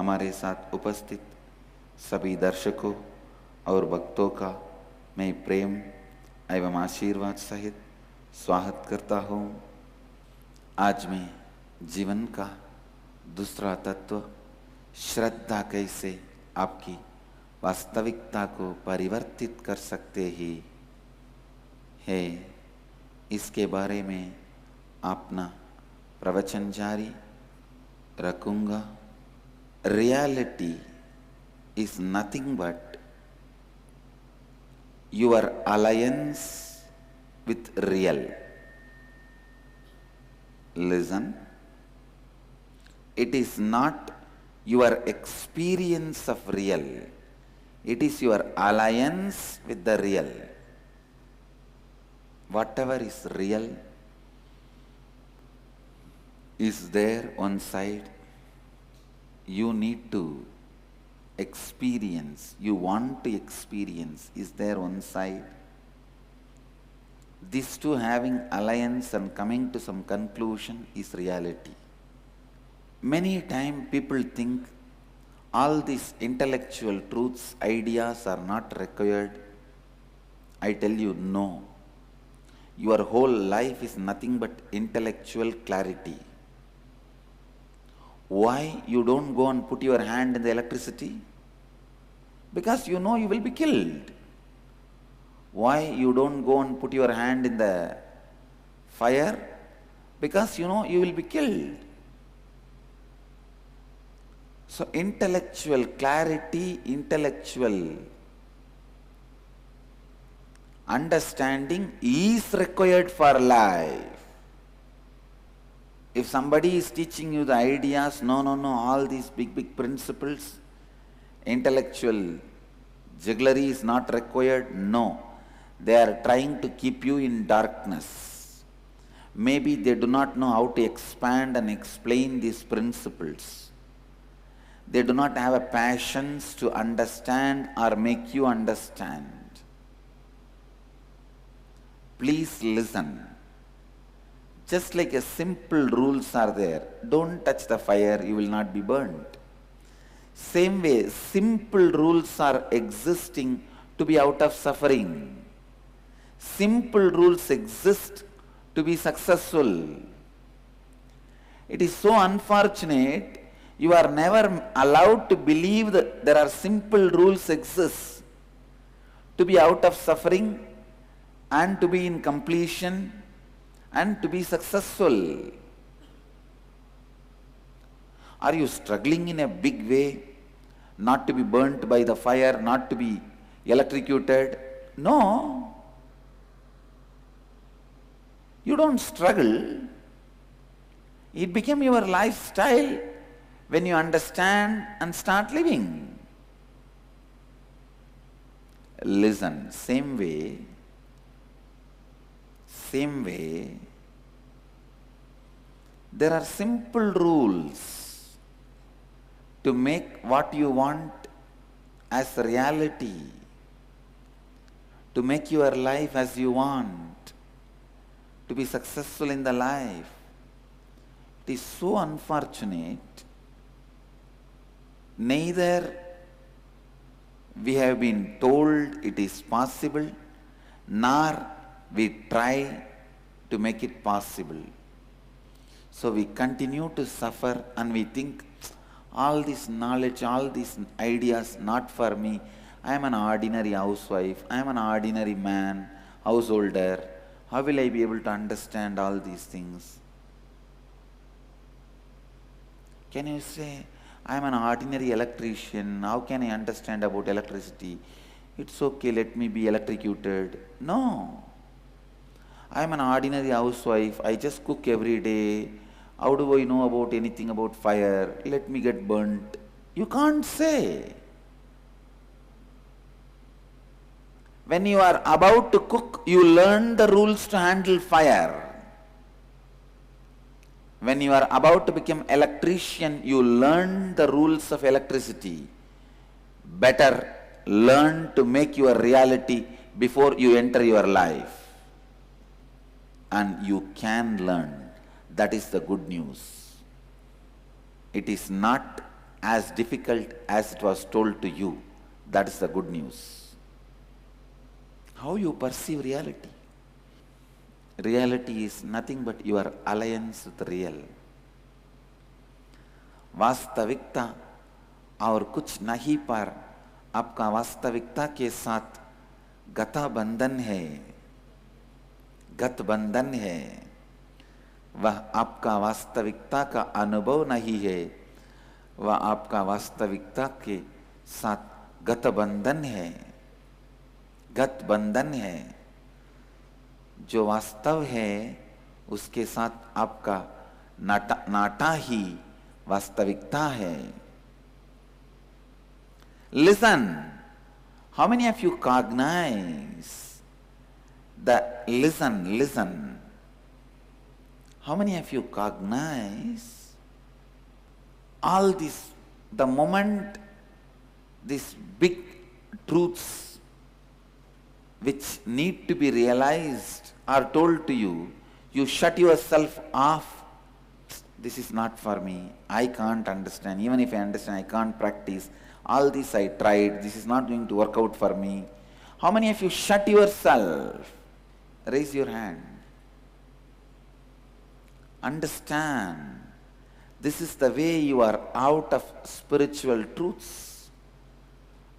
हमारे साथ उपस्थित सभी दर्शकों और भक्तों का मैं प्रेम एवं आशीर्वाद सहित स्वागत करता हूँ। आज मैं जीवन का दूसरा तत्व श्रद्धा कैसे आपकी वास्तविकता को परिवर्तित कर सकते ही है, इसके बारे में अपना प्रवचन जारी रखूंगा। Reality is nothing but your alliance with real. Listen, it is not your experience of real, it is your alliance with the real. Whatever is real is there on side. You need to experience, you want to experience, is there one side. These two having alliance and coming to some conclusion is reality. Many times people think all these intellectual truths, ideas are not required. I tell you, no. Your whole life is nothing but intellectual clarity. Why you don't go and put your hand in the electricity? Because you know you will be killed. Why you don't go and put your hand in the fire? Because you know you will be killed. So intellectual clarity, intellectual understanding is required for life. If somebody is teaching you the ideas, no, all these big principles, intellectual jugglery is not required, no. They are trying to keep you in darkness. Maybe they do not know how to expand and explain these principles. They do not have a passion to understand or make you understand. Please listen. Just like a simple rules are there, don't touch the fire, you will not be burnt. Same way, simple rules are existing to be out of suffering. Simple rules exist to be successful. It is so unfortunate, you are never allowed to believe that there are simple rules exist to be out of suffering and to be in completion and to be successful. Are you struggling in a big way, not to be burnt by the fire, not to be electrocuted? No. You don't struggle. It became your lifestyle when you understand and start living. Listen, same way, there are simple rules to make what you want as reality, to make your life as you want, to be successful in the life. It is so unfortunate, neither we have been told it is possible, nor we try to make it possible. So we continue to suffer and we think, all this knowledge, all these ideas, not for me. I am an ordinary housewife, I am an ordinary man, householder. How will I be able to understand all these things? Can you say, I am an ordinary electrician, how can I understand about electricity? It's okay, let me be electrocuted. No. I am an ordinary housewife, I just cook every day. How do I know about anything about fire? Let me get burnt. You can't say. When you are about to cook, you learn the rules to handle fire. When you are about to become electrician, you learn the rules of electricity. Better learn to make your reality before you enter your life. And you can learn. That is the good news. It is not as difficult as it was told to you. That is the good news. How you perceive reality. Reality is nothing but your alliance with real. वास्तविकता और कुछ नहीं पर आपका वास्तविकता के साथ गठबंधन है, गठबंधन है। वह आपका वास्तविकता का अनुभव नहीं है, वह आपका वास्तविकता के साथ गठबंधन है, गठबंधन है। जो वास्तव है उसके साथ आपका नाटा ही वास्तविकता है। Listen, how many of you cognize the listen? How many of you cognize all this, the moment these big truths which need to be realized are told to you, you shut yourself off. This is not for me. I can't understand. Even if I understand, I can't practice. All this I tried. This is not going to work out for me. How many of you shut yourself? Raise your hand. Understand. This is the way you are out of spiritual truths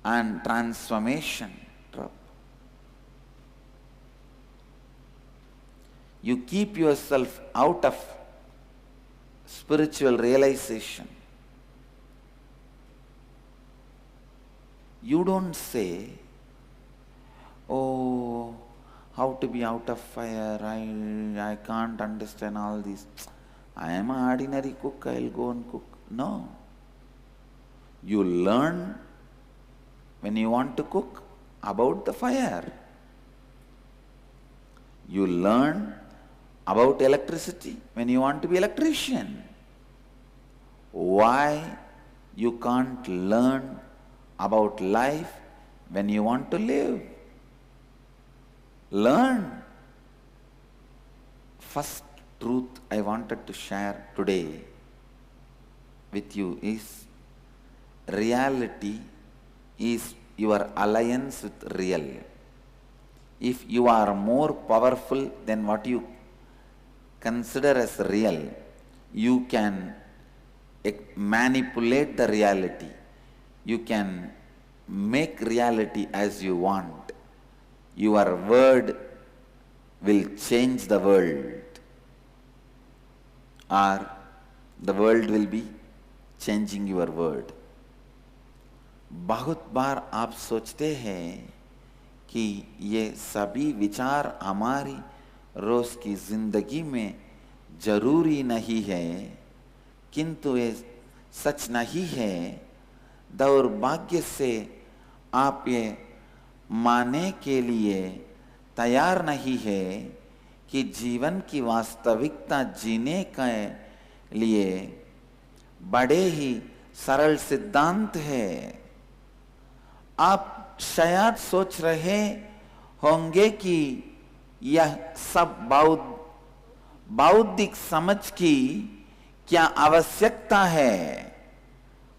and transformation. You keep yourself out of spiritual realization. You don't say, oh, how to be out of fire, I can't understand all this. I am an ordinary cook, I'll go and cook. No. You learn when you want to cook about the fire. You learn about electricity when you want to be electrician. Why you can't learn about life when you want to live? Learn. First truth I wanted to share today with you is reality is your alliance with real. If you are more powerful than what you consider as real, you can manipulate the reality. You can make reality as you want. Your word will change the world, or the world will be changing your word. बहुत बार आप सोचते हैं कि ये सभी विचार हमारी रोज की जिंदगी में जरूरी नहीं है, किंतु ये सच नहीं है। दुर्भाग्य से आप ये मानने के लिए तैयार नहीं है कि जीवन की वास्तविकता जीने के लिए बड़े ही सरल सिद्धांत है। आप शायद सोच रहे होंगे कि यह सब बौद्धिक समझ की क्या आवश्यकता है।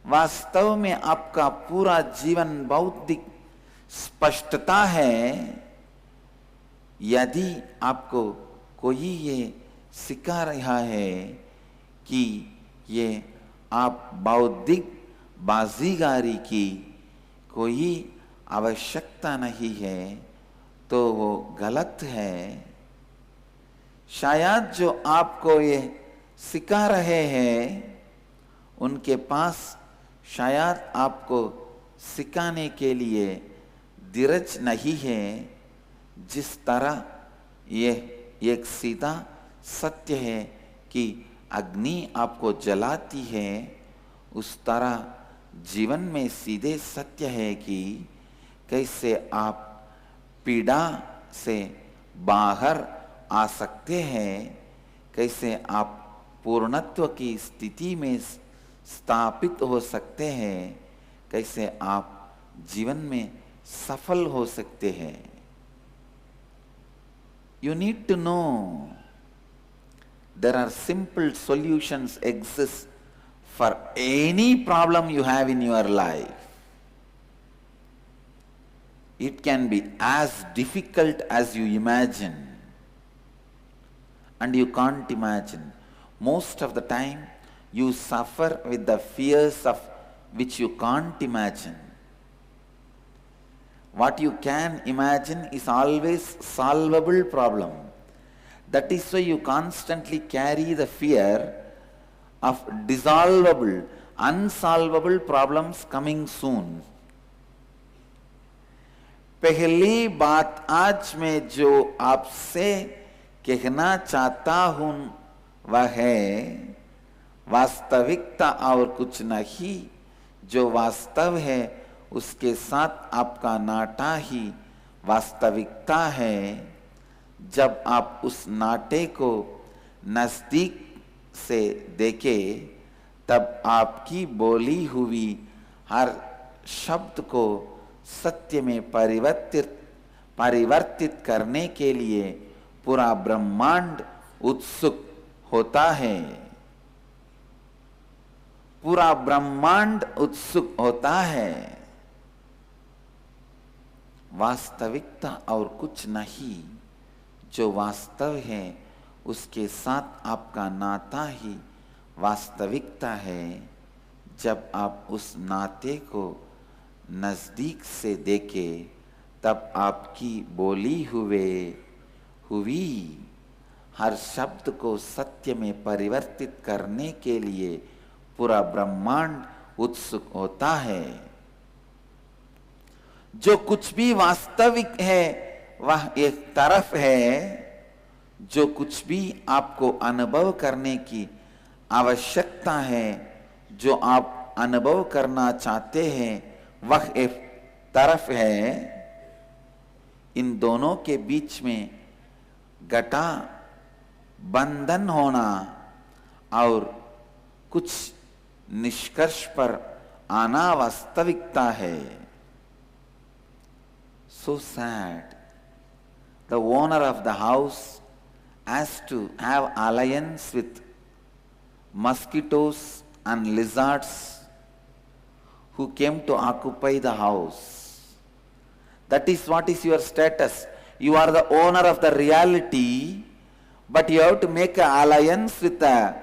वास्तव में आपका पूरा जीवन बौद्धिक स्पष्टता है। यदि आपको कोई ये सिखा रहा है कि ये आप बौद्धिक बाजीगारी की कोई आवश्यकता नहीं है, तो वो गलत है। शायद जो आपको ये सिखा रहे हैं उनके पास शायद आपको सिखाने के लिए धीरज नहीं है। जिस तरह ये एक सीधा सत्य है कि अग्नि आपको जलाती है, उस तरह जीवन में सीधे सत्य है कि कैसे आप पीड़ा से बाहर आ सकते हैं, कैसे आप पूर्णत्व की स्थिति में स्थापित हो सकते हैं, कैसे आप जीवन में सफल हो सकते हैं। You need to know there are simple solutions exist for any problem you have in your life. It can be as difficult as you imagine. And you can't imagine. Most of the time, you suffer with the fears of which you can't imagine. What you can imagine is always solvable problem. That is why you constantly carry the fear of dissolvable, unsolvable problems coming soon. पहली बात आज मैं जो आपसे कहना चाहता हूं वह है वास्तविकता और कुछ नहीं। जो वास्तव है उसके साथ आपका नाता ही वास्तविकता है। जब आप उस नाते को नजदीक से देखें तब आपकी बोली हुई हर शब्द को सत्य में परिवर्तित करने के लिए पूरा ब्रह्मांड उत्सुक होता है। पूरा ब्रह्मांड उत्सुक होता है। वास्तविकता और कुछ नहीं। जो वास्तव है उसके साथ आपका नाता ही वास्तविकता है। जब आप उस नाते को नजदीक से देखें तब आपकी बोली हुई हर शब्द को सत्य में परिवर्तित करने के लिए पूरा ब्रह्मांड उत्सुक होता है। जो कुछ भी वास्तविक है वह एक तरफ है। जो कुछ भी आपको अनुभव करने की आवश्यकता है, जो आप अनुभव करना चाहते हैं वह एक तरफ है। इन दोनों के बीच में गठा बंधन होना और कुछ निष्कर्ष पर आना वास्तविकता है। So sad. The owner of the house has to have alliance with mosquitoes and lizards who came to occupy the house. That is what is your status. You are the owner of the reality, but you have to make an alliance with the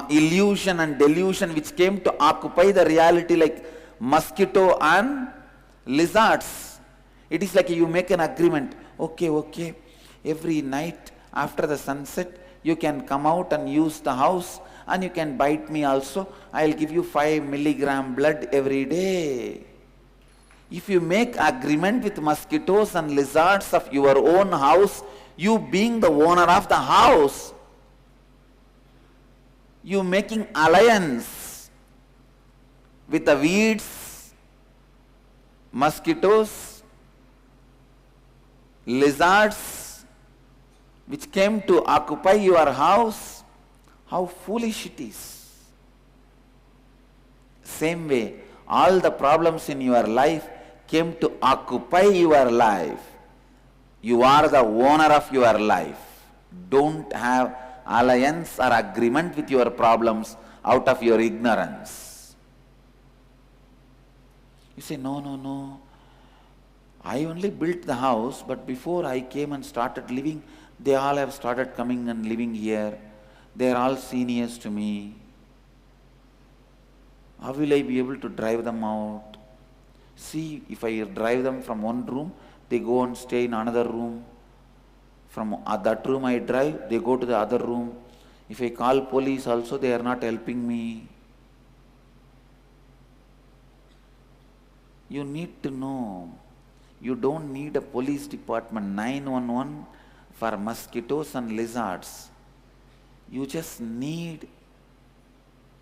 illusion and delusion which came to occupy the reality, like mosquito and lizards. It is like you make an agreement. Okay, every night after the sunset, you can come out and use the house and you can bite me also. I'll give you 5 milligram blood every day. If you make agreement with mosquitoes and lizards of your own house, you being the owner of the house, you making alliance with the weeds, mosquitoes, lizards which came to occupy your house, how foolish it is. Same way, all the problems in your life came to occupy your life. You are the owner of your life. Don't have alliance or agreement with your problems out of your ignorance. You say, no. I only built the house, but before I came and started living, they all have started coming and living here. They are all seniors to me. How will I be able to drive them out? See, if I drive them from one room, they go and stay in another room. From that room I drive, they go to the other room. If I call police also, they are not helping me. You need to know. You don't need a police department 911 for mosquitoes and lizards. You just need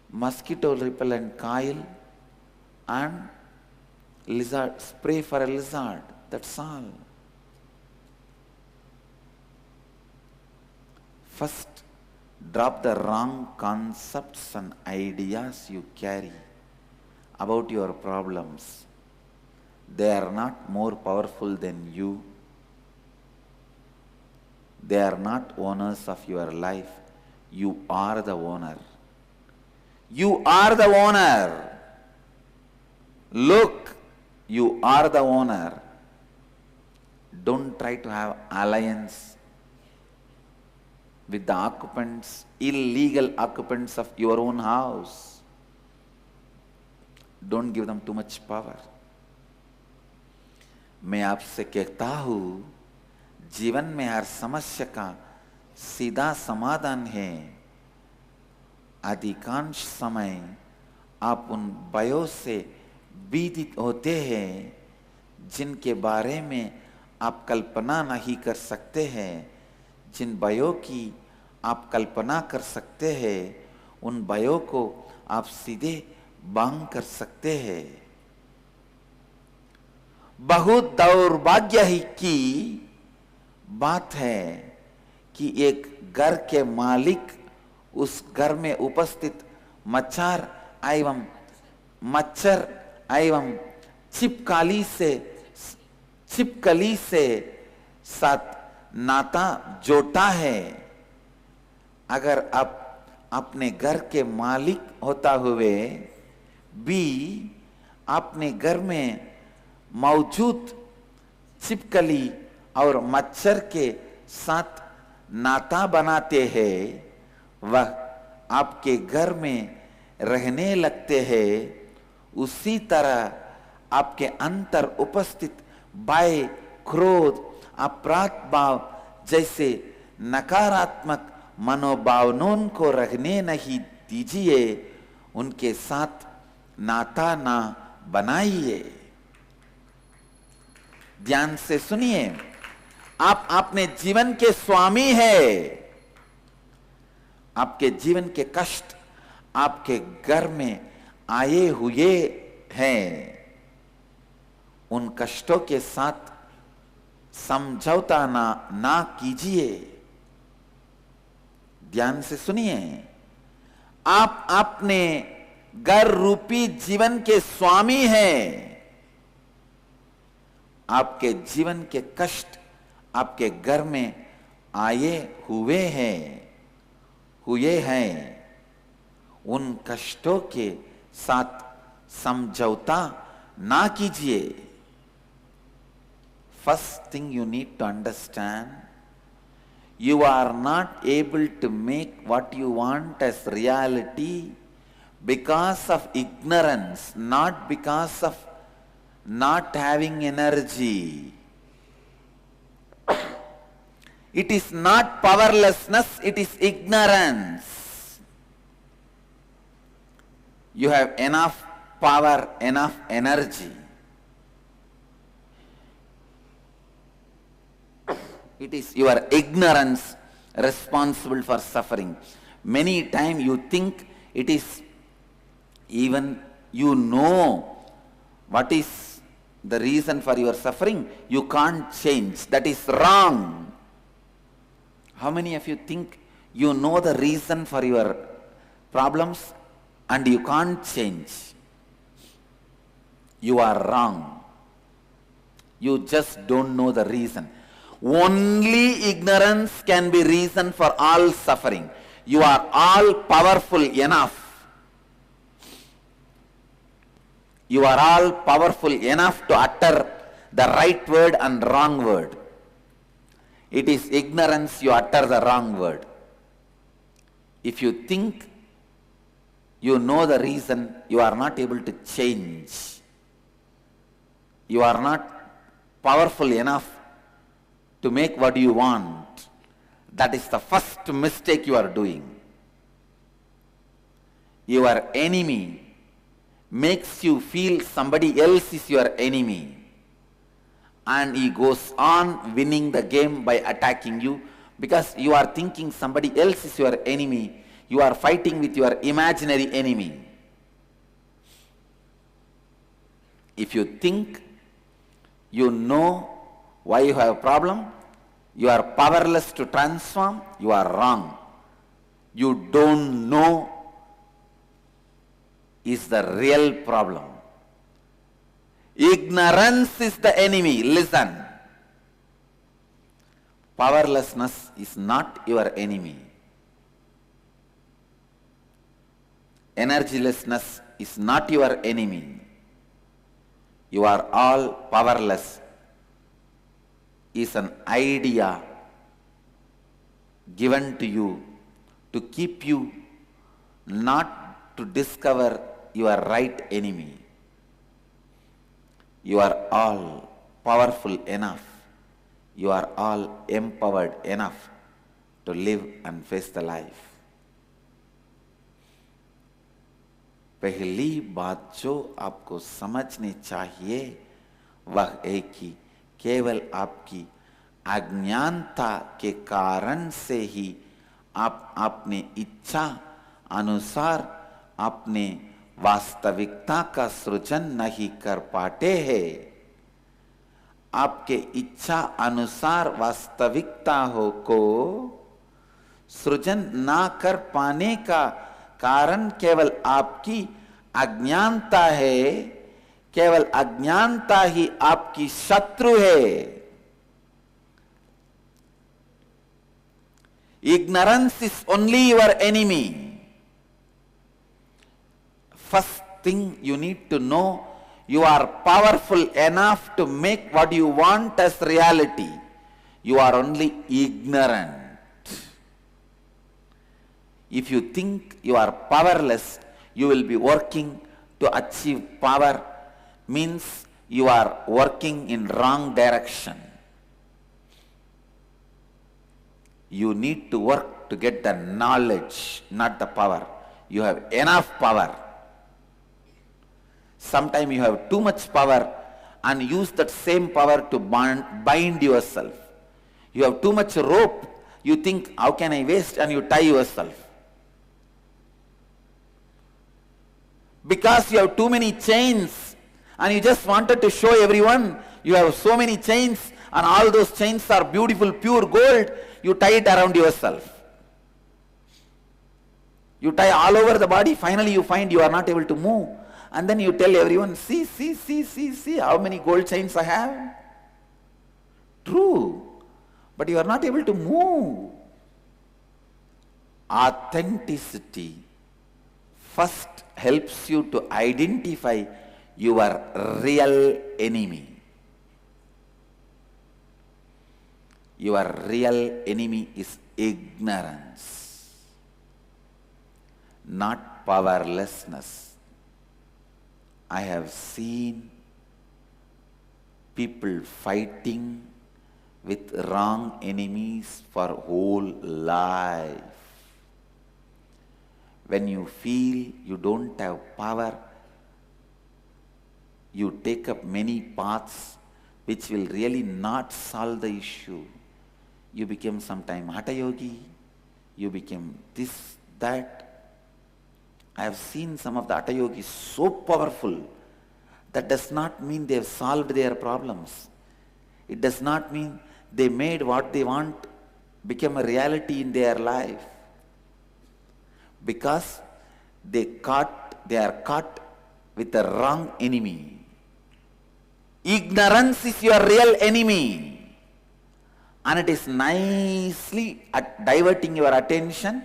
mosquito repellent coil and lizard spray for a lizard. That's all. First, drop the wrong concepts and ideas you carry about your problems. They are not more powerful than you. They are not owners of your life. You are the owner. You are the owner. Look, you are the owner. Don't try to have alliance with the occupants, illegal occupants of your own house. Don't give them too much power. मैं आपसे कहता हूं, जीवन में हर समस्या का सीधा समाधान है। अधिकांश समय आप उन भयों से भीत होते हैं जिनके बारे में आप कल्पना नहीं कर सकते हैं। जिन भयों की आप कल्पना कर सकते हैं, उन भयों को आप सीधे बांग कर सकते हैं। बहुत दुर्भाग्य ही की बात है कि एक घर के मालिक उस घर में उपस्थित मच्छर एवं छिपकली से साथ नाता जोड़ता है। अगर आप अपने घर के मालिक होता हुए भी अपने घर में मौजूद छिपकली और मच्छर के साथ नाता बनाते हैं, वह आपके घर में रहने लगते हैं, उसी तरह आपके अंतर उपस्थित भय, क्रोध, अपराध भाव जैसे नकारात्मक मनोभावनों को रहने नहीं दीजिए, उनके साथ नाता ना बनाइए। ध्यान से सुनिए, आप अपने जीवन के स्वामी हैं। आपके जीवन के कष्ट आपके घर में आए हुए हैं। उन कष्टों के साथ समझौता ना कीजिए। ध्यान से सुनिए, आप अपने घर रूपी जीवन के स्वामी हैं। आपके जीवन के कष्ट आपके घर में आए हुए हैं। उन कष्टों के साथ समझौता ना कीजिए। First thing you need to understand, you are not able to make what you want as reality because of ignorance, not because of not having energy. It is not powerlessness, it is ignorance. You have enough power, enough energy. It is your ignorance responsible for suffering. Many times you think it is even you know what is the reason for your suffering. You can't change. That is wrong. How many of you think you know the reason for your problems and you can't change? You are wrong. You just don't know the reason. Only ignorance can be reason for all suffering. You are all powerful enough. You are all powerful enough to utter the right word and wrong word. It is ignorance you utter the wrong word. If you think you know the reason, you are not able to change. You are not powerful enough to make what you want. That is the first mistake you are doing. Your enemy makes you feel somebody else is your enemy, and he goes on winning the game by attacking you because you are thinking somebody else is your enemy. You are fighting with your imaginary enemy. If you think you know why you have a problem, you are powerless to transform, you are wrong. You don't know is the real problem. Ignorance is the enemy. Listen. Powerlessness is not your enemy. Energylessness is not your enemy. You are all powerless is an idea given to you to keep you not to discover your right enemy. You are all powerful enough. You are all empowered enough to live and face the life. पहली बात जो आपको समझनी चाहिए वह है कि केवल आपकी अज्ञानता के कारण से ही आप अपने इच्छा अनुसार अपने वास्तविकता का सृजन नहीं कर पाते हैं। आपके इच्छा अनुसार वास्तविकता को सृजन ना कर पाने का कारण केवल आपकी अज्ञानता है। केवल अज्ञानता ही आपकी शत्रु है। Ignorance is only your enemy. First thing you need to know, you are powerful enough to make what you want as reality. You are only ignorant. If you think you are powerless, you will be working to achieve power, means you are working in wrong direction. You need to work to get the knowledge, not the power. You have enough power. Sometimes you have too much power and use that same power to bind yourself. You have too much rope, you think, how can I waste, and you tie yourself. Because you have too many chains and you just wanted to show everyone you have so many chains and all those chains are beautiful pure gold, you tie it around yourself. You tie all over the body, finally you find you are not able to move. And then you tell everyone, see how many gold chains I have. True, but you are not able to move. Authenticity first helps you to identify your real enemy. Your real enemy is ignorance, not powerlessness. I have seen people fighting with wrong enemies for whole life. When you feel you don't have power, you take up many paths which will really not solve the issue. You become sometime Hatha Yogi, you become this, that. I have seen some of the Hatha Yogis so powerful. That does not mean they have solved their problems. It does not mean they made what they want become a reality in their life. Because they are caught with the wrong enemy. Ignorance is your real enemy. And it is nicely diverting your attention,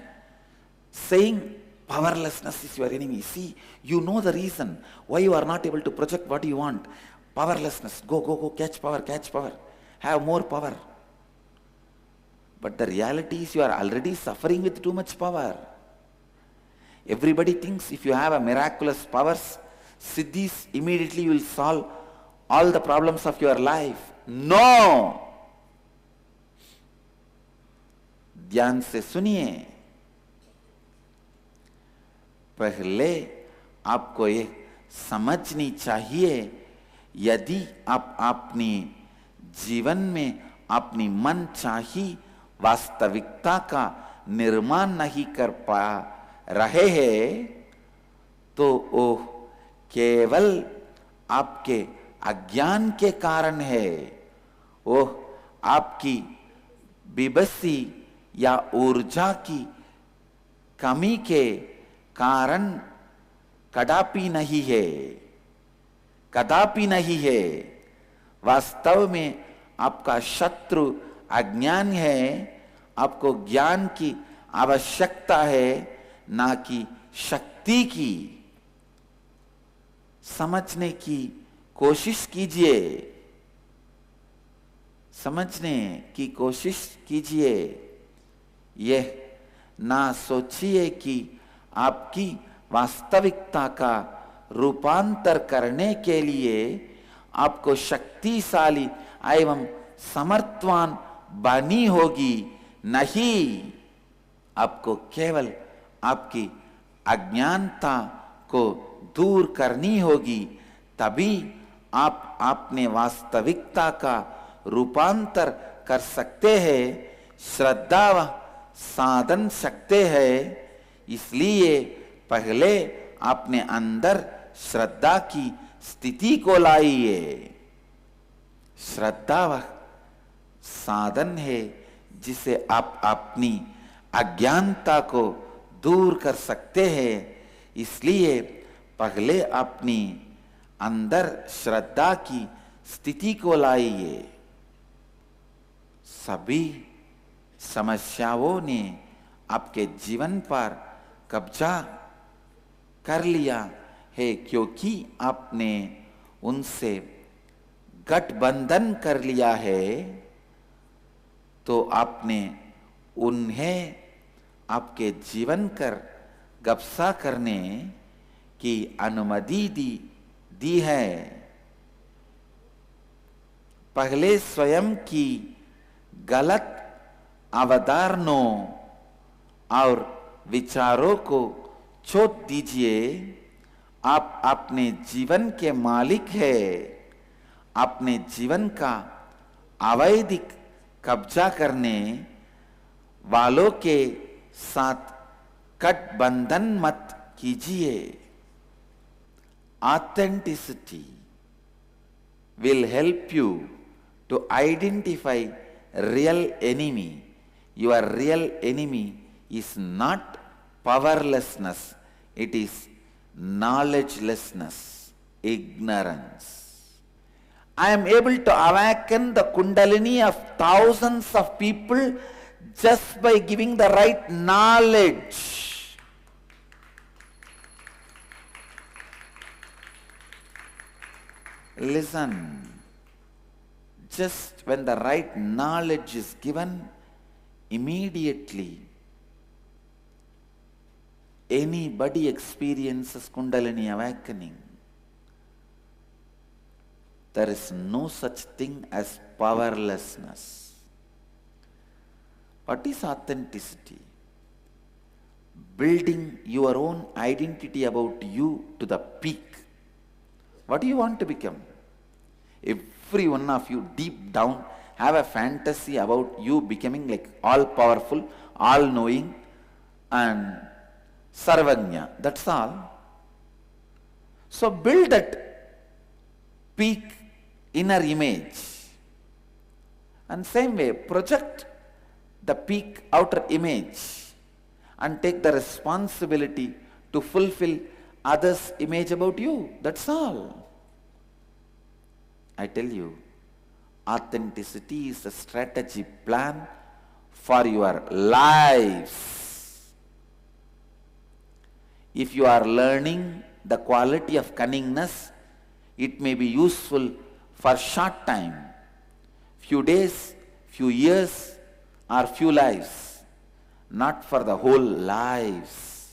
saying powerlessness is your enemy. See, you know the reason why you are not able to project what you want. Powerlessness. Go, catch power. Have more power. But the reality is you are already suffering with too much power. Everybody thinks if you have a miraculous powers, siddhis, immediately you will solve all the problems of your life. No! ध्यान से सुनिए। पहले आपको ये समझनी चाहिए, यदि आप अपने जीवन में अपनी मन चाही वास्तविकता का निर्माण नहीं कर पा रहे हैं, तो वो केवल आपके अज्ञान के कारण है। वो आपकी बेबसी या ऊर्जा की कमी के कारण कदापि नहीं है, कदापि नहीं है। वास्तव में आपका शत्रु अज्ञान है। आपको ज्ञान की आवश्यकता है, ना कि शक्ति। शक्ति की समझने की कोशिश कीजिए, समझने की कोशिश कीजिए। यह ना सोचिए कि आपकी वास्तविकता का रूपांतर करने के लिए आपको शक्तिशाली एवं समर्थवान बनी होगी। नहीं, आपको केवल आपकी अज्ञानता को दूर करनी होगी, तभी आप अपने वास्तविकता का रूपांतर कर सकते हैं, श्रद्धा व साधन सकते हैं। इसलिए पहले अपने अंदर श्रद्धा की स्थिति को लाइए। श्रद्धा वह साधन है जिसे आप अपनी अज्ञानता को दूर कर सकते हैं। इसलिए पहले अपनी अंदर श्रद्धा की स्थिति को लाइए। सभी समस्याओं ने आपके जीवन पर कब्जा कर लिया है क्योंकि आपने उनसे गठबंधन कर लिया है, तो आपने उन्हें आपके जीवन कर कब्जा करने की अनुमति दी है। पहले स्वयं की गलत अवधारणाओं और विचारों को छोड़ दीजिए। आप अपने जीवन के मालिक हैं। अपने जीवन का अवैधिक कब्जा करने वालों के साथ गठबंधन मत कीजिए। Authenticity will help you to identify real enemy. Your real enemy is not powerlessness, it is knowledgelessness, ignorance. I am able to awaken the Kundalini of thousands of people just by giving the right knowledge. Listen, just when the right knowledge is given, immediately anybody experiences Kundalini awakening. There is no such thing as powerlessness. What is authenticity? Building your own identity about you to the peak. What do you want to become? Every one of you deep down have a fantasy about you becoming like all powerful, all knowing and Sarvagnya. That's all. So build that peak inner image, and same way project the peak outer image and take the responsibility to fulfill others' image about you. That's all. I tell you, authenticity is a strategy plan for your lives. If you are learning the quality of cunningness, it may be useful for short time, few days, few years, or few lives, not for the whole lives.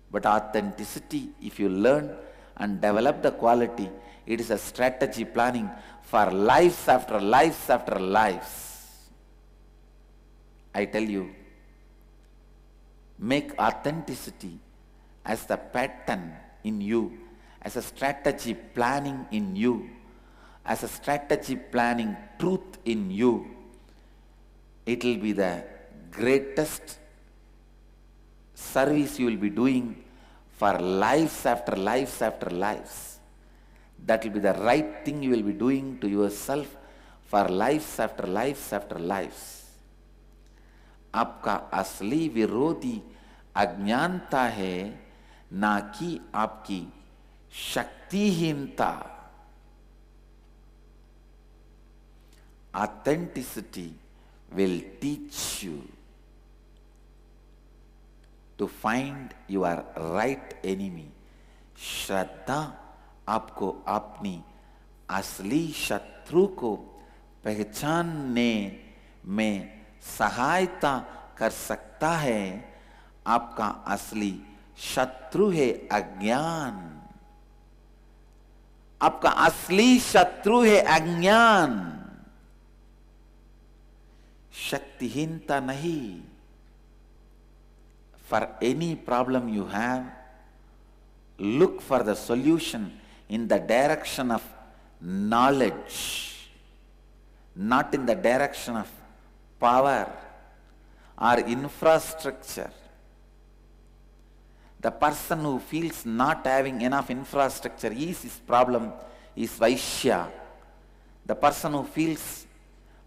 But authenticity, if you learn and develop the quality, it is a strategy planning for lives after lives after lives. I tell you, make authenticity as the pattern in you, as a strategy planning in you, as a strategy planning truth in you. It will be the greatest service you will be doing for lives after lives after lives. That will be the right thing you will be doing to yourself for lives after lives after lives. आपका असली विरोधी अज्ञानता है, ना कि आपकी शक्तिहीनता. Authenticity will teach you to find your right enemy. श्रद्धा आपको अपनी असली शत्रु को पहचानने में सहायता कर सकता है। आपका असली शत्रु है अज्ञान। आपका असली शत्रु है अज्ञान, शक्तिहीनता नहीं। For any problem you have, look for the solution in the direction of knowledge, not in the direction of power or infrastructure. The person who feels not having enough infrastructure is his problem, is Vaishya. The person who feels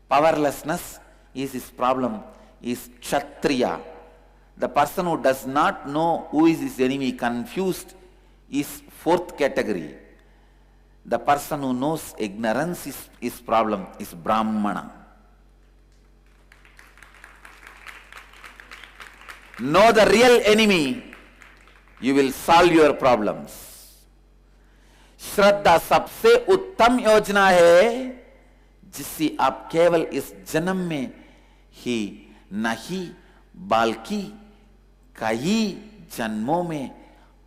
powerlessness is his problem, is Kshatriya. The person who does not know who is his enemy, confused, is fourth category. The person who knows ignorance is his problem, is Brahmana. Know the real enemy, you will solve your problems. श्रद्धा सबसे उत्तम योजना है जिससे आप केवल इस जन्म में ही नहीं बल्कि कई जन्मों में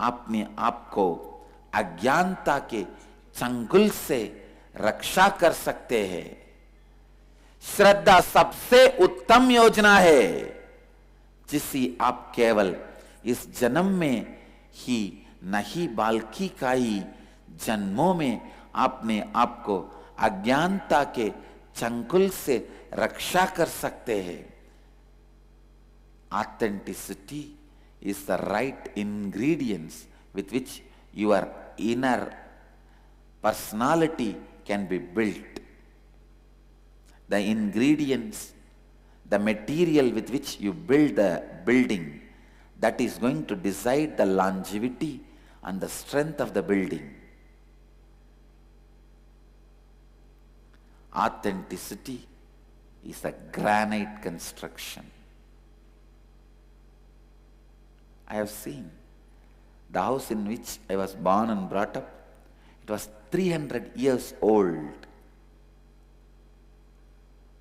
अपने आप को अज्ञानता के चंगुल से रक्षा कर सकते हैं। श्रद्धा सबसे उत्तम योजना है जिससे आप केवल इस जन्म में ही नहीं बल्कि कई जन्मों में अपने आप को अज्ञानता के चंगुल से रक्षा कर सकते हैं। Authenticity is the right ingredients with which your inner personality can be built. The ingredients, the material with which you build the building, that is going to decide the longevity and the strength of the building. Authenticity is a granite construction. I have seen the house in which I was born and brought up. It was 300 years old.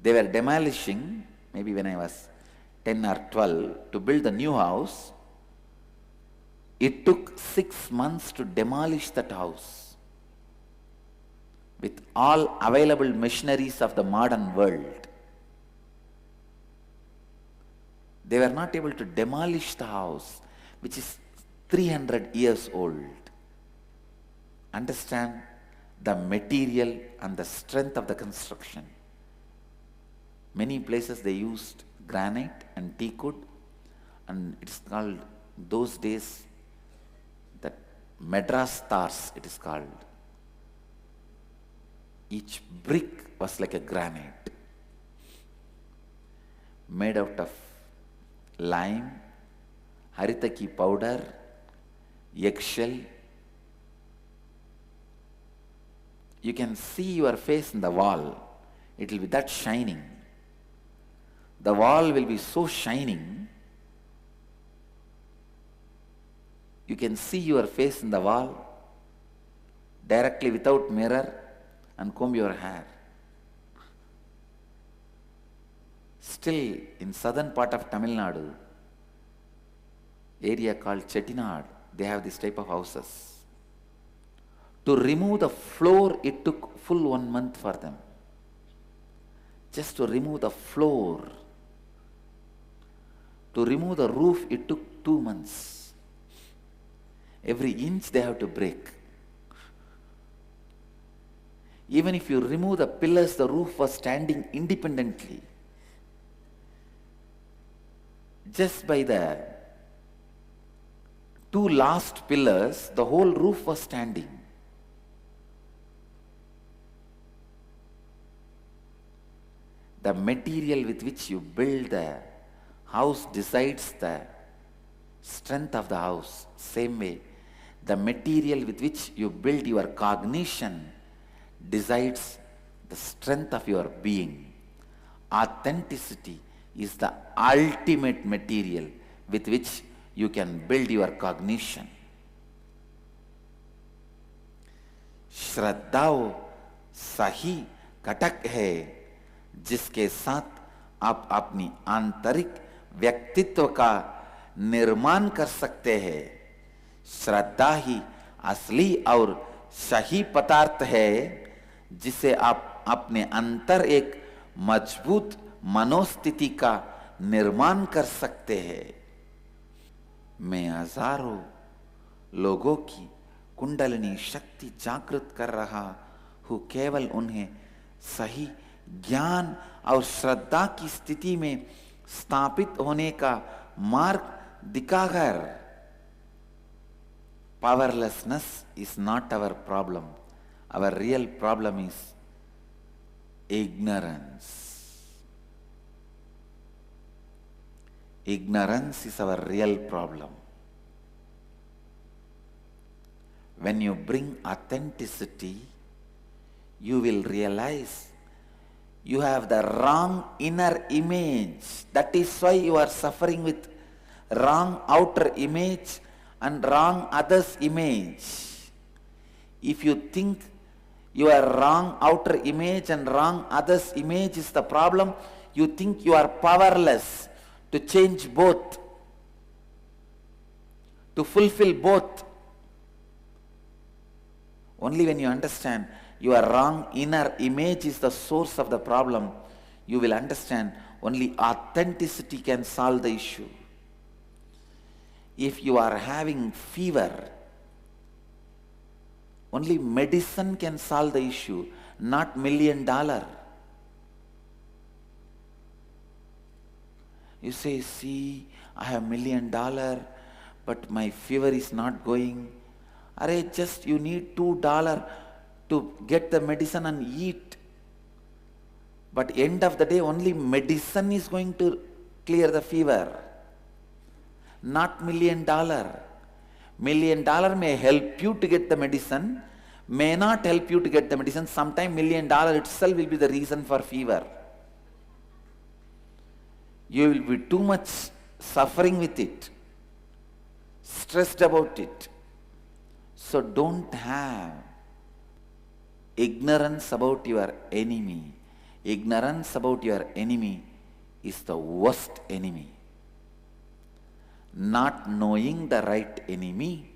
They were demolishing, maybe when I was 10 or 12, to build the new house. It took 6 months to demolish that house with all available machineries of the modern world. They were not able to demolish the house, which is 300 years old. Understand the material and the strength of the construction. Many places they used granite and teak wood, and it's called, those days, that Madras stars it is called. Each brick was like a granite, made out of lime, haritaki powder, eggshell. You can see your face in the wall. It will be that shining. The wall will be so shining. You can see your face in the wall directly without mirror and comb your hair. Still, in southern part of Tamil Nadu, area called Chettinad, they have this type of houses. To remove the floor, it took full 1 month for them. Just to remove the floor. To remove the roof, it took 2 months. Every inch they have to break. Even if you remove the pillars, the roof was standing independently. Just by the 2 last pillars, the whole roof was standing. The material with which you build the house decides the strength of the house. Same way, the material with which you build your cognition decides the strength of your being. Authenticity is the ultimate material with which you can build your cognition. श्रद्धा वो सही घटक है जिसके साथ आप अपनी आंतरिक व्यक्तित्व का निर्माण कर सकते हैं। श्रद्धा ही असली और सही पदार्थ है जिसे आप अपने अंतर एक मजबूत मनोस्थिति का निर्माण कर सकते हैं। मैं हजारों लोगों की कुंडलिनी शक्ति जागृत कर रहा हूं, केवल उन्हें सही ज्ञान और श्रद्धा की स्थिति में स्थापित होने का मार्ग दिखाकर। Powerlessness is not our problem. Our real problem is ignorance. Ignorance is our real problem. When you bring authenticity, you will realize you have the wrong inner image. That is why you are suffering with wrong outer image and wrong others' image. If you think your wrong outer image and wrong others' image is the problem, you think you are powerless to change both, to fulfill both. Only when you understand your wrong inner image is the source of the problem, you will understand only authenticity can solve the issue. If you are having fever, only medicine can solve the issue, not $1 million. You say, see, I have $1 million, but my fever is not going. Arey, just you need $2 to get the medicine and eat. But end of the day, only medicine is going to clear the fever, not $1 million. $1 million may help you to get the medicine, may not help you to get the medicine. Sometimes $1 million itself will be the reason for fever. You will be too much suffering with it, stressed about it. So don't have ignorance about your enemy. Ignorance about your enemy is the worst enemy. Not knowing the right enemy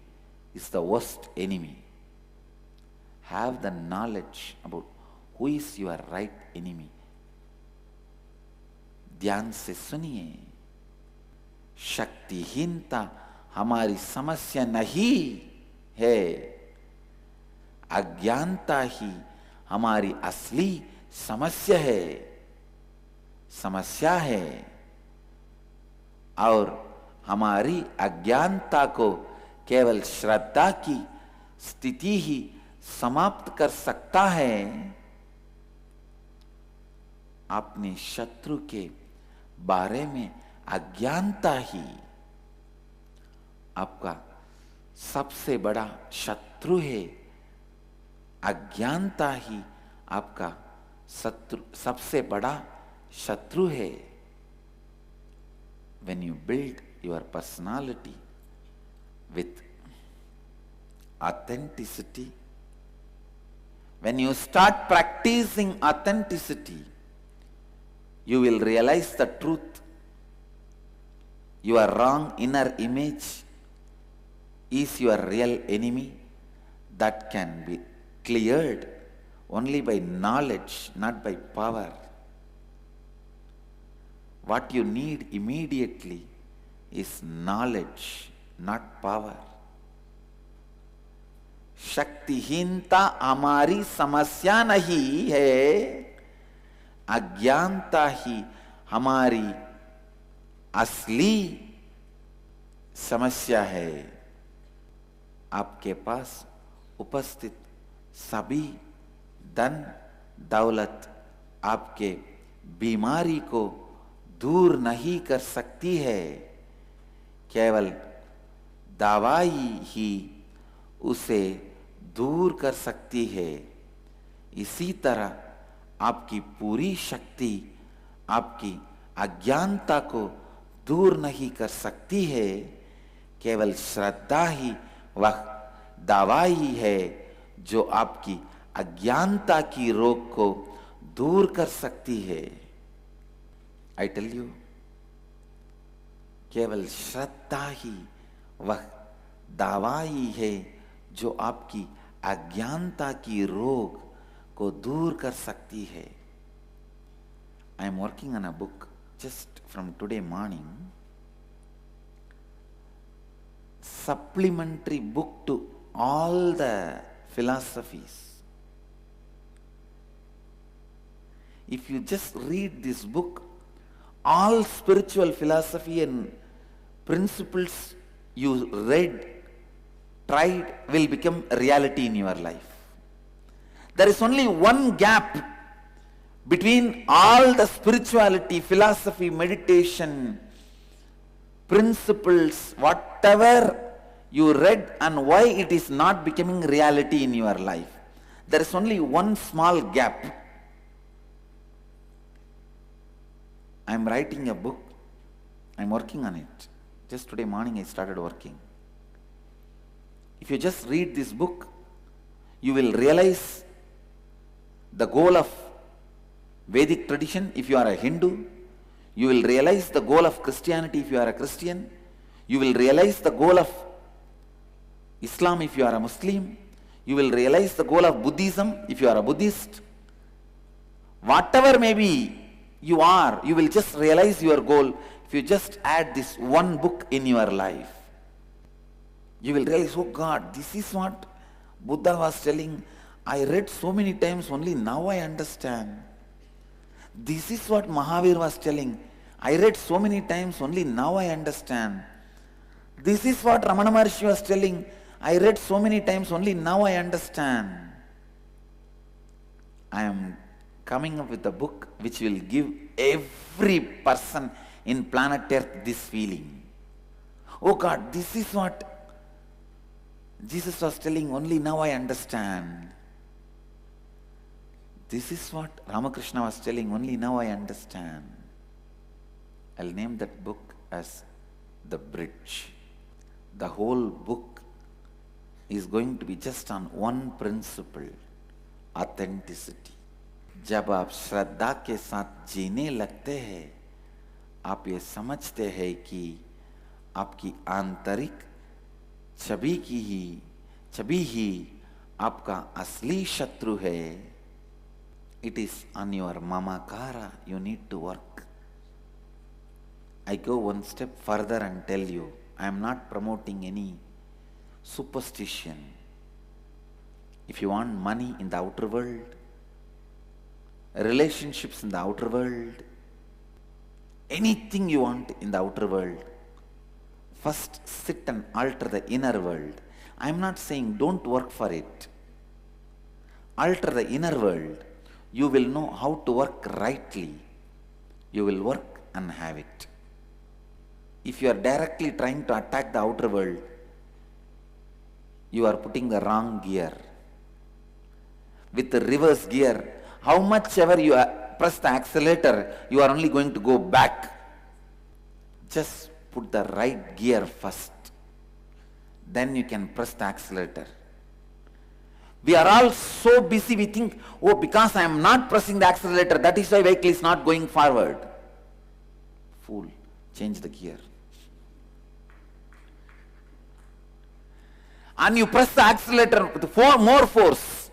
is the worst enemy. Have the knowledge about who is your right enemy. ध्यान से सुनिए, शक्तिहीनता हमारी समस्या नहीं है, अज्ञानता ही हमारी असली समस्या है और हमारी अज्ञानता को केवल श्रद्धा की स्थिति ही समाप्त कर सकता है। अपने शत्रु के बारे में अज्ञानता ही आपका सबसे बड़ा शत्रु है। अज्ञानता ही आपका सबसे बड़ा शत्रु है। When you build your personality with authenticity, when you start practicing authenticity, you will realize the truth. Your wrong inner image is your real enemy that can be cleared only by knowledge, not by power. What you need immediately is knowledge, not power. शक्तिहीनता हमारी समस्या नहीं है, अज्ञानता ही हमारी असली समस्या है। आपके पास उपस्थित सभी धन दौलत आपके बीमारी को दूर नहीं कर सकती है, केवल दवाई ही उसे दूर कर सकती है। इसी तरह आपकी पूरी शक्ति आपकी अज्ञानता को दूर नहीं कर सकती है, केवल श्रद्धा ही वह दवाई है जो आपकी अज्ञानता की रोग को दूर कर सकती है। आई टेल यू, केवल श्रद्धा ही वह दवाई है जो आपकी अज्ञानता की रोग को दूर कर सकती है। I am working on a book just from today morning, supplementary book to all the philosophies. If you just read this book, all spiritual philosophy and principles you read, tried, will become reality in your life. There is only one gap between all the spirituality, philosophy, meditation, principles, whatever you read, and why it is not becoming reality in your life. There is only one small gap. I am writing a book. I am working on it. Just today morning I started working. If you just read this book, you will realize the goal of Vedic tradition if you are a Hindu. You will realize the goal of Christianity if you are a Christian. You will realize the goal of Islam if you are a Muslim. You will realize the goal of Buddhism if you are a Buddhist. Whatever maybe you are, you will just realize your goal if you just add this one book in your life. You will realize, oh God, this is what Buddha was telling. I read so many times, only now I understand. This is what Mahavir was telling. I read so many times, only now I understand. This is what Ramana Maharshi was telling. I read so many times, only now I understand. I am coming up with a book which will give every person in planet Earth this feeling. Oh God, this is what Jesus was telling, only now I understand. This is what Ramakrishna was telling, only now I understand. I'll name that book as The Bridge. The whole book is going to be just on one principle, authenticity. जब आप श्रद्धा के साथ जीने लगते हैं, आप ये समझते हैं कि आपकी आंतरिक छवि ही आपका असली शत्रु है. It is on your mamakara you need to work. I go one step further and tell you, I am not promoting any superstition. If you want money in the outer world, relationships in the outer world, anything you want in the outer world, first sit and alter the inner world. I am not saying don't work for it. Alter the inner world. You will know how to work rightly. You will work and have it. If you are directly trying to attack the outer world, you are putting the wrong gear. With the reverse gear, how much ever you press the accelerator, you are only going to go back. Just put the right gear first. Then you can press the accelerator. We are all so busy, we think, oh, because I am not pressing the accelerator, that is why vehicle is not going forward. Fool, change the gear. And you press the accelerator with more force.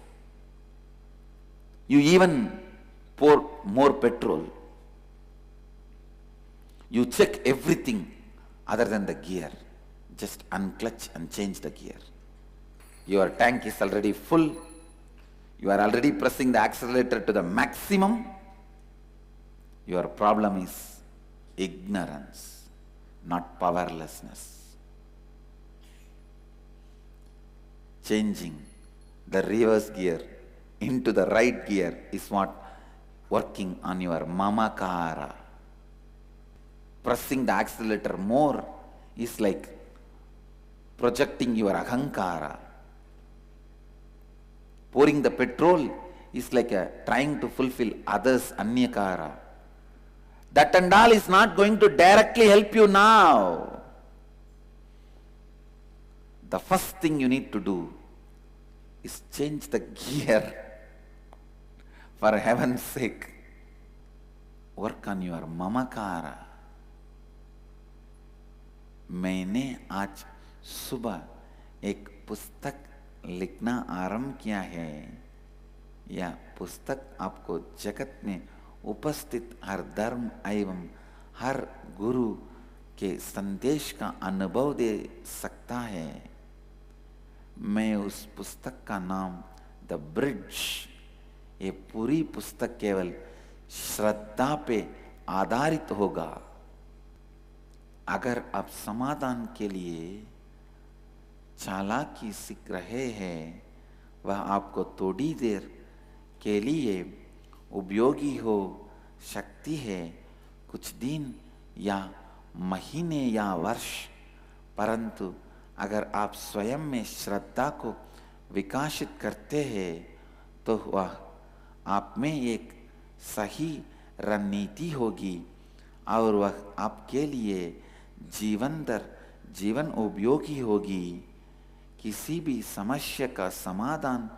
You even pour more petrol. You check everything other than the gear. Just unclutch and change the gear. Your tank is already full. You are already pressing the accelerator to the maximum. Your problem is ignorance, not powerlessness. Changing the reverse gear into the right gear is what working on your mamakara. Pressing the accelerator more is like projecting your ahankara. Pouring the petrol is like trying to fulfill others' anyakara. That and all is not going to directly help you now. the first thing you need to do is change the gear. For heaven's sake, work on your mamakara. मैंने आज सुबह एक पुस्तक लिखना आरंभ किया है। यह पुस्तक आपको जगत में उपस्थित हर धर्म एवं हर गुरु के संदेश का अनुभव दे सकता है। मैं उस पुस्तक का नाम द ब्रिज, ये पूरी पुस्तक केवल श्रद्धा पे आधारित होगा। अगर आप समाधान के लिए चालाकी सीख रहे हैं, वह आपको थोड़ी देर के लिए उपयोगी हो सकती है, कुछ दिन या महीने या वर्ष, परंतु अगर आप स्वयं में श्रद्धा को विकसित करते हैं तो वह आप में एक सही रणनीति होगी और वह आपके लिए जीवन दर जीवन उपयोगी होगी। किसी भी समस्या का समाधान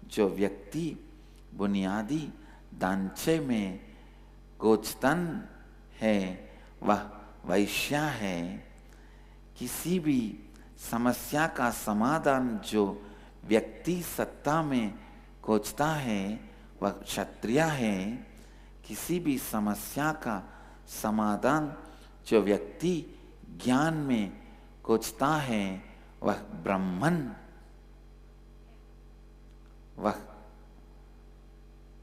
जो व्यक्ति बुनियादी ढांचे में गोचतन है वह वैश्य है। किसी भी समस्या का समाधान जो व्यक्ति सत्ता में खोजता है वह क्षत्रिय है। किसी भी समस्या का समाधान जो व्यक्ति ज्ञान में खोजता है वह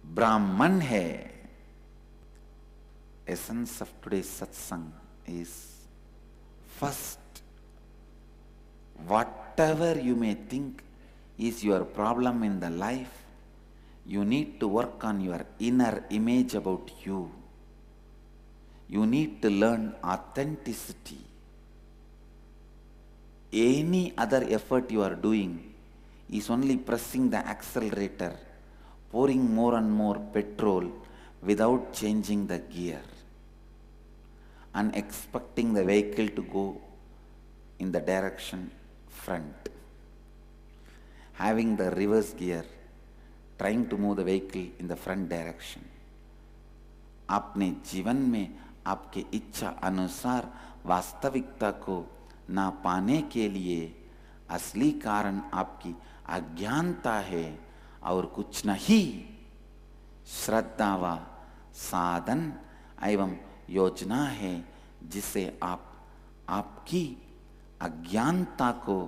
ब्राह्मण है। Essence of today's satsang is, first, whatever you may think is your problem in the life, you need to work on your inner image about you. You need to learn authenticity. Any other effort you are doing is only pressing the accelerator, pouring more and more petrol without changing the gear and expecting the vehicle to go in the direction front. Having the reverse gear, trying to move the vehicle in the front direction. अपने जीवन में आपके इच्छा अनुसार वास्तविकता को ना पाने के लिए असली कारण आपकी अज्ञानता है और कुछ नहीं। श्रद्धा व साधन एवं योजना है जिसे आप आपकी अज्ञानता को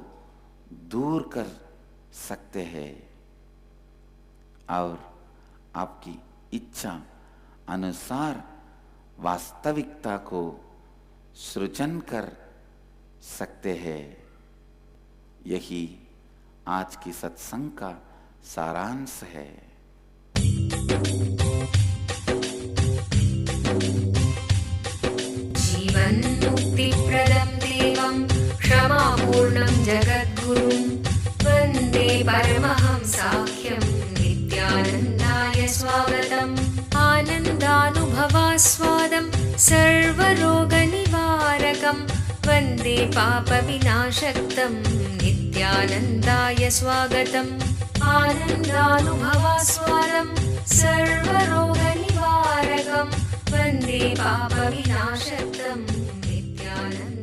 दूर कर सकते हैं और आपकी इच्छा अनुसार वास्तविकता को सृजन कर सकते हैं। यही आज की सत्संग का सारांश है। जीवन मुक्ति प्रदं देवं क्षमापूर्णं जगद्गुरुं वन्दे परमहंसाख्यं नित्यानन्दाय स्वागतम्। आनन्दानुभवास्वादं सर्वरोगनिवारकं वन्दे पापविनाशक्तं नित्यानन्दाय स्वागतम्। आनन्दानुभवास्वादं सर्वरोगनिवारकं वन्दे पापविनाशक्तं नित्यानन्दाय